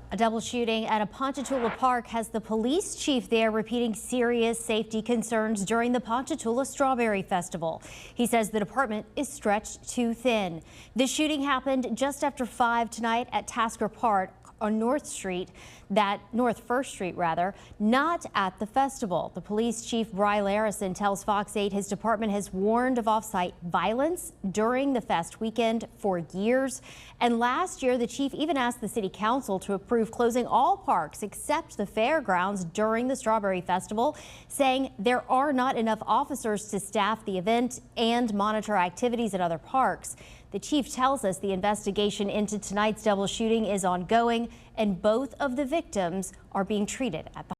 A double shooting at a Ponchatoula park has the police chief there repeating serious safety concerns during the Ponchatoula Strawberry Festival. He says the department is stretched too thin. The shooting happened just after 5 tonight at Tasker Park on North First Street, not at the festival. The police chief, Bry Larison, tells Fox 8 his department has warned of off-site violence during the fest weekend for years. And last year, the chief even asked the city council to approve closing all parks except the fairgrounds during the Strawberry Festival, saying there are not enough officers to staff the event and monitor activities at other parks. The chief tells us the investigation into tonight's double shooting is ongoing and both of the victims are being treated at the